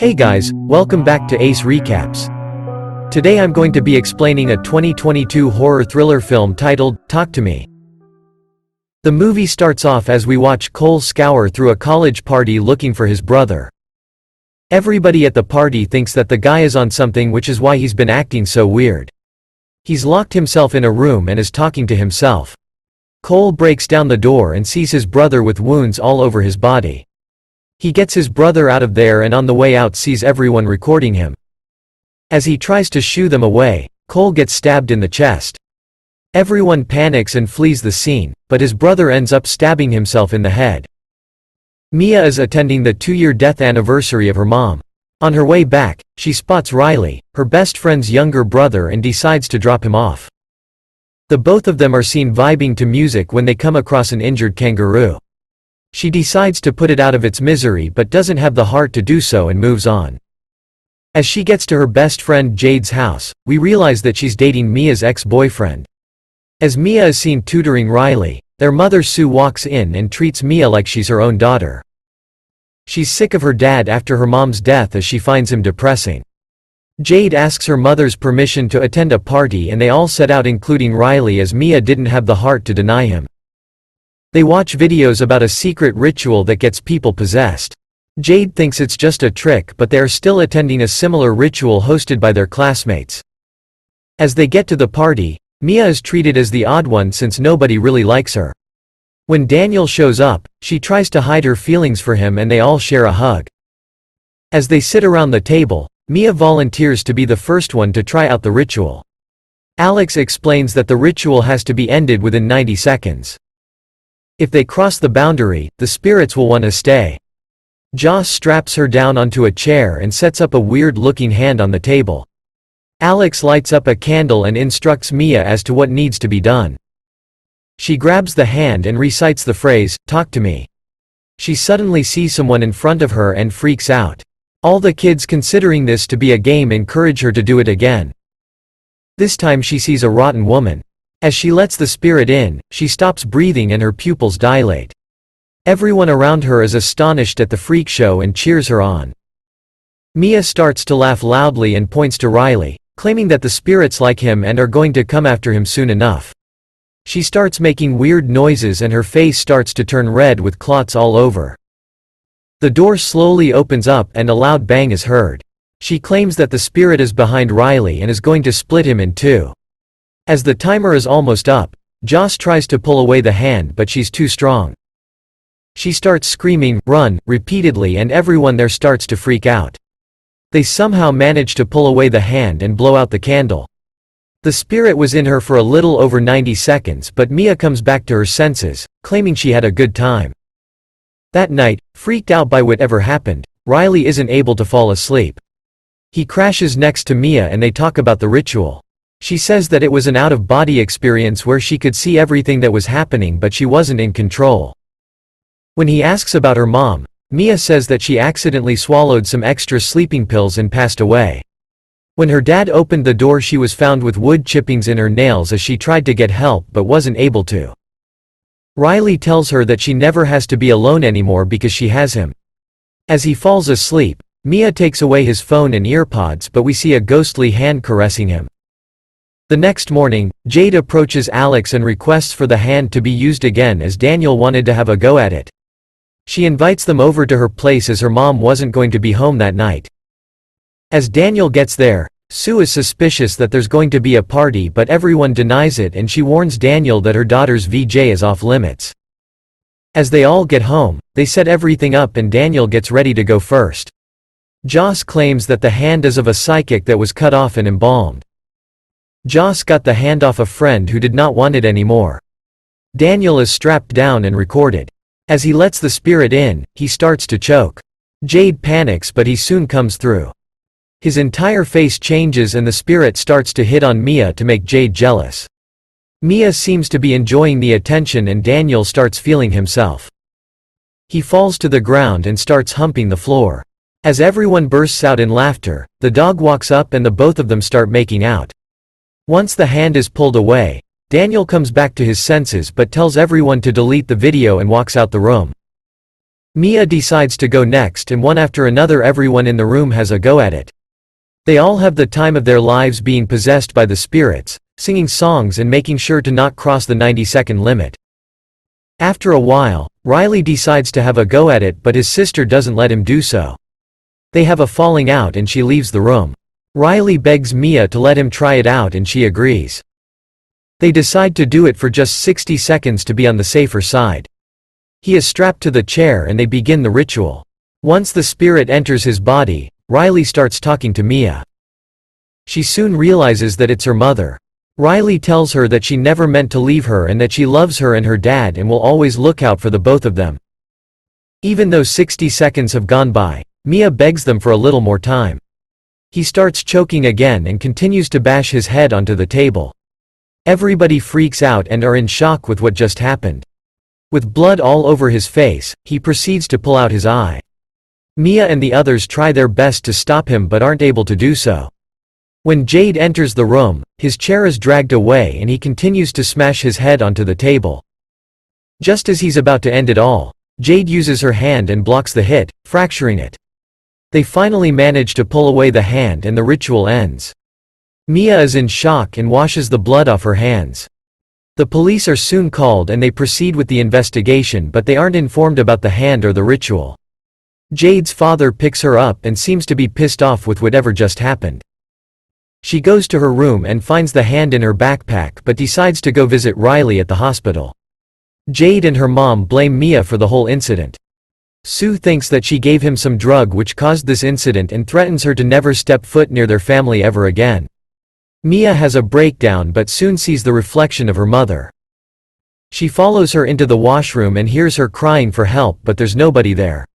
Hey guys, welcome back to Ace Recaps. Today I'm going to be explaining a 2022 horror thriller film titled, Talk to Me. The movie starts off as we watch Cole scour through a college party looking for his brother. Everybody at the party thinks that the guy is on something, which is why he's been acting so weird. He's locked himself in a room and is talking to himself. Cole breaks down the door and sees his brother with wounds all over his body. He gets his brother out of there and on the way out sees everyone recording him. As he tries to shoo them away, Cole gets stabbed in the chest. Everyone panics and flees the scene, but his brother ends up stabbing himself in the head. Mia is attending the 2-year death anniversary of her mom. On her way back, she spots Riley, her best friend's younger brother, and decides to drop him off. The both of them are seen vibing to music when they come across an injured kangaroo. She decides to put it out of its misery but doesn't have the heart to do so and moves on. As she gets to her best friend Jade's house, we realize that she's dating Mia's ex-boyfriend. As Mia is seen tutoring Riley, their mother Sue walks in and treats Mia like she's her own daughter. She's sick of her dad after her mom's death as she finds him depressing. Jade asks her mother's permission to attend a party and they all set out, including Riley, as Mia didn't have the heart to deny him. They watch videos about a secret ritual that gets people possessed. Jade thinks it's just a trick, but they are still attending a similar ritual hosted by their classmates. As they get to the party, Mia is treated as the odd one since nobody really likes her. When Daniel shows up, she tries to hide her feelings for him and they all share a hug. As they sit around the table, Mia volunteers to be the first one to try out the ritual. Alex explains that the ritual has to be ended within 90 seconds. If they cross the boundary, the spirits will want to stay. Joss straps her down onto a chair and sets up a weird-looking hand on the table. Alex lights up a candle and instructs Mia as to what needs to be done. She grabs the hand and recites the phrase, "Talk to me." She suddenly sees someone in front of her and freaks out. All the kids, considering this to be a game, encourage her to do it again. This time she sees a rotten woman. As she lets the spirit in, she stops breathing and her pupils dilate. Everyone around her is astonished at the freak show and cheers her on. Mia starts to laugh loudly and points to Riley, claiming that the spirits like him and are going to come after him soon enough. She starts making weird noises and her face starts to turn red with clots all over. The door slowly opens up and a loud bang is heard. She claims that the spirit is behind Riley and is going to split him in two. As the timer is almost up, Joss tries to pull away the hand but she's too strong. She starts screaming, "Run," repeatedly and everyone there starts to freak out. They somehow manage to pull away the hand and blow out the candle. The spirit was in her for a little over 90 seconds but Mia comes back to her senses, claiming she had a good time. That night, freaked out by whatever happened, Riley isn't able to fall asleep. He crashes next to Mia and they talk about the ritual. She says that it was an out-of-body experience where she could see everything that was happening but she wasn't in control. When he asks about her mom, Mia says that she accidentally swallowed some extra sleeping pills and passed away. When her dad opened the door, she was found with wood chippings in her nails as she tried to get help but wasn't able to. Riley tells her that she never has to be alone anymore because she has him. As he falls asleep, Mia takes away his phone and earpods but we see a ghostly hand caressing him. The next morning, Jade approaches Alex and requests for the hand to be used again as Daniel wanted to have a go at it. She invites them over to her place as her mom wasn't going to be home that night. As Daniel gets there, Sue is suspicious that there's going to be a party but everyone denies it and she warns Daniel that her daughter's VJ is off limits. As they all get home, they set everything up and Daniel gets ready to go first. Joss claims that the hand is of a psychic that was cut off and embalmed. Joss got the hand off a friend who did not want it anymore. Daniel is strapped down and recorded. As he lets the spirit in, he starts to choke. Jade panics but he soon comes through. His entire face changes and the spirit starts to hit on Mia to make Jade jealous. Mia seems to be enjoying the attention and Daniel starts feeling himself. He falls to the ground and starts humping the floor. As everyone bursts out in laughter, the dog walks up and the both of them start making out. Once the hand is pulled away, Daniel comes back to his senses but tells everyone to delete the video and walks out the room. Mia decides to go next, and one after another everyone in the room has a go at it. They all have the time of their lives being possessed by the spirits, singing songs and making sure to not cross the 90-second limit. After a while, Riley decides to have a go at it, but his sister doesn't let him do so. They have a falling out and she leaves the room. Riley begs Mia to let him try it out and she agrees. They decide to do it for just 60 seconds to be on the safer side. He is strapped to the chair and they begin the ritual. Once the spirit enters his body, Riley starts talking to Mia. She soon realizes that it's her mother. Riley tells her that she never meant to leave her and that she loves her and her dad and will always look out for the both of them. Even though 60 seconds have gone by, Mia begs them for a little more time. He starts choking again and continues to bash his head onto the table. Everybody freaks out and are in shock with what just happened. With blood all over his face, he proceeds to pull out his eye. Mia and the others try their best to stop him but aren't able to do so. When Jade enters the room, his chair is dragged away and he continues to smash his head onto the table. Just as he's about to end it all, Jade uses her hand and blocks the hit, fracturing it. They finally manage to pull away the hand and the ritual ends. Mia is in shock and washes the blood off her hands. The police are soon called and they proceed with the investigation, but they aren't informed about the hand or the ritual. Jade's father picks her up and seems to be pissed off with whatever just happened. She goes to her room and finds the hand in her backpack but decides to go visit Riley at the hospital. Jade and her mom blame Mia for the whole incident. Sue thinks that she gave him some drug which caused this incident and threatens her to never step foot near their family ever again. Mia has a breakdown but soon sees the reflection of her mother. She follows her into the washroom and hears her crying for help, but there's nobody there.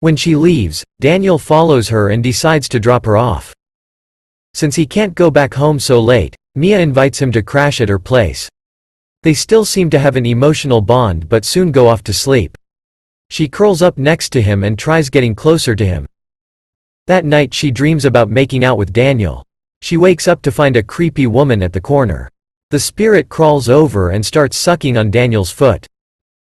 When she leaves, Daniel follows her and decides to drop her off. Since he can't go back home so late, Mia invites him to crash at her place. They still seem to have an emotional bond but soon go off to sleep. She curls up next to him and tries getting closer to him. That night she dreams about making out with Daniel. She wakes up to find a creepy woman at the corner. The spirit crawls over and starts sucking on Daniel's foot.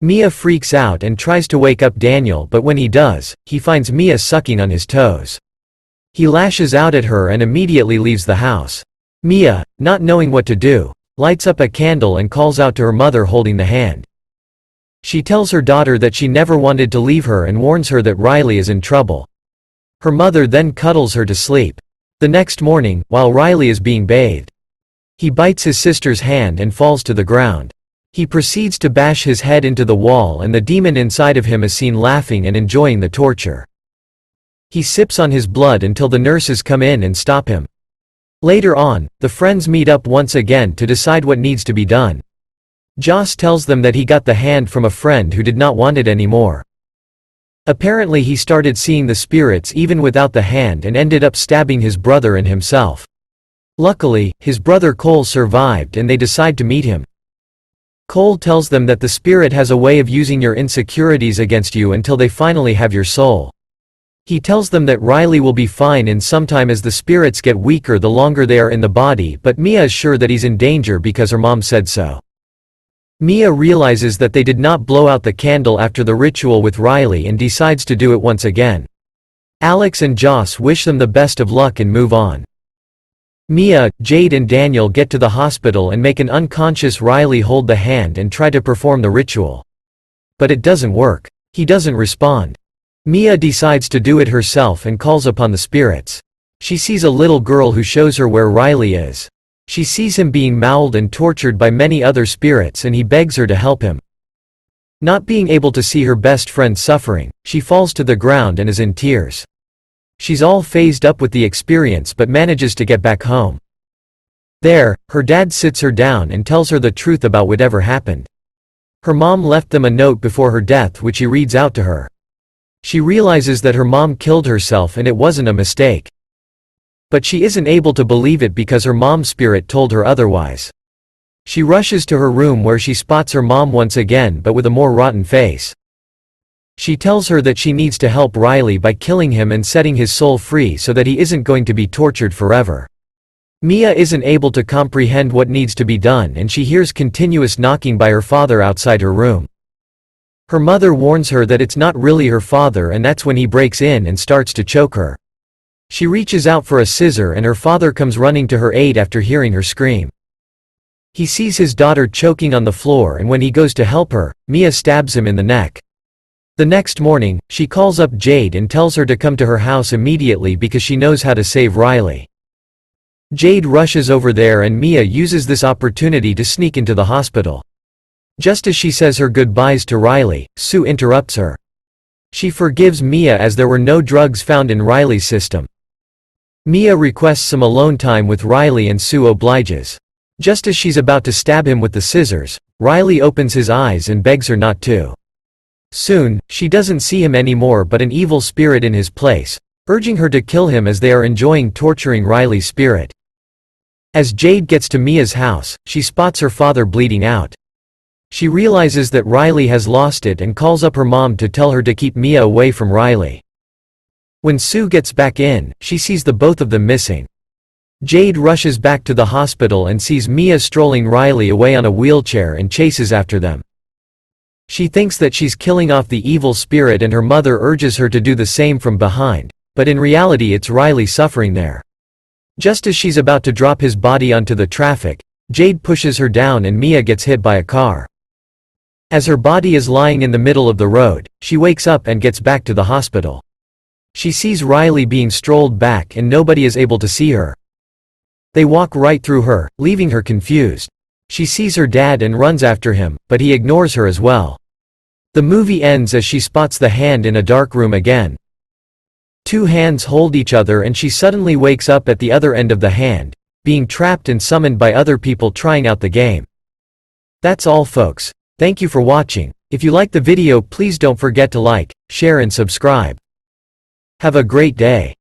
Mia freaks out and tries to wake up Daniel, but when he does, he finds Mia sucking on his toes. He lashes out at her and immediately leaves the house. Mia, not knowing what to do, lights up a candle and calls out to her mother holding the hand. She tells her daughter that she never wanted to leave her and warns her that Riley is in trouble. Her mother then cuddles her to sleep. The next morning, while Riley is being bathed, he bites his sister's hand and falls to the ground. He proceeds to bash his head into the wall and the demon inside of him is seen laughing and enjoying the torture. He sips on his blood until the nurses come in and stop him. Later on, the friends meet up once again to decide what needs to be done. Joss tells them that he got the hand from a friend who did not want it anymore. Apparently he started seeing the spirits even without the hand and ended up stabbing his brother and himself. Luckily, his brother Cole survived and they decide to meet him. Cole tells them that the spirit has a way of using your insecurities against you until they finally have your soul. He tells them that Riley will be fine in some time as the spirits get weaker the longer they are in the body, but Mia is sure that he's in danger because her mom said so. Mia realizes that they did not blow out the candle after the ritual with Riley and decides to do it once again. Alex and Joss wish them the best of luck and move on. Mia, Jade and Daniel get to the hospital and make an unconscious Riley hold the hand and try to perform the ritual. But it doesn't work. He doesn't respond. Mia decides to do it herself and calls upon the spirits. She sees a little girl who shows her where Riley is. She sees him being mauled and tortured by many other spirits and he begs her to help him. Not being able to see her best friend suffering, she falls to the ground and is in tears. She's all phased up with the experience but manages to get back home. There, her dad sits her down and tells her the truth about whatever happened. Her mom left them a note before her death which he reads out to her. She realizes that her mom killed herself and it wasn't a mistake. But she isn't able to believe it because her mom's spirit told her otherwise. She rushes to her room where she spots her mom once again but with a more rotten face. She tells her that she needs to help Riley by killing him and setting his soul free so that he isn't going to be tortured forever. Mia isn't able to comprehend what needs to be done and she hears continuous knocking by her father outside her room. Her mother warns her that it's not really her father, and that's when he breaks in and starts to choke her. She reaches out for a scissor and her father comes running to her aid after hearing her scream. He sees his daughter choking on the floor, and when he goes to help her, Mia stabs him in the neck. The next morning, she calls up Jade and tells her to come to her house immediately because she knows how to save Riley. Jade rushes over there and Mia uses this opportunity to sneak into the hospital. Just as she says her goodbyes to Riley, Sue interrupts her. She forgives Mia as there were no drugs found in Riley's system. Mia requests some alone time with Riley and Sue obliges. Just as she's about to stab him with the scissors, Riley opens his eyes and begs her not to. Soon, she doesn't see him anymore but an evil spirit in his place, urging her to kill him as they are enjoying torturing Riley's spirit. As Jade gets to Mia's house, she spots her father bleeding out. She realizes that Riley has lost it and calls up her mom to tell her to keep Mia away from Riley. When Sue gets back in, she sees the both of them missing. Jade rushes back to the hospital and sees Mia strolling Riley away on a wheelchair and chases after them. She thinks that she's killing off the evil spirit and her mother urges her to do the same from behind, but in reality it's Riley suffering there. Just as she's about to drop his body onto the traffic, Jade pushes her down and Mia gets hit by a car. As her body is lying in the middle of the road, she wakes up and gets back to the hospital. She sees Riley being strolled back and nobody is able to see her. They walk right through her, leaving her confused. She sees her dad and runs after him, but he ignores her as well. The movie ends as she spots the hand in a dark room again. Two hands hold each other and she suddenly wakes up at the other end of the hand, being trapped and summoned by other people trying out the game. That's all folks. Thank you for watching. If you like the video, please don't forget to like, share and subscribe. Have a great day.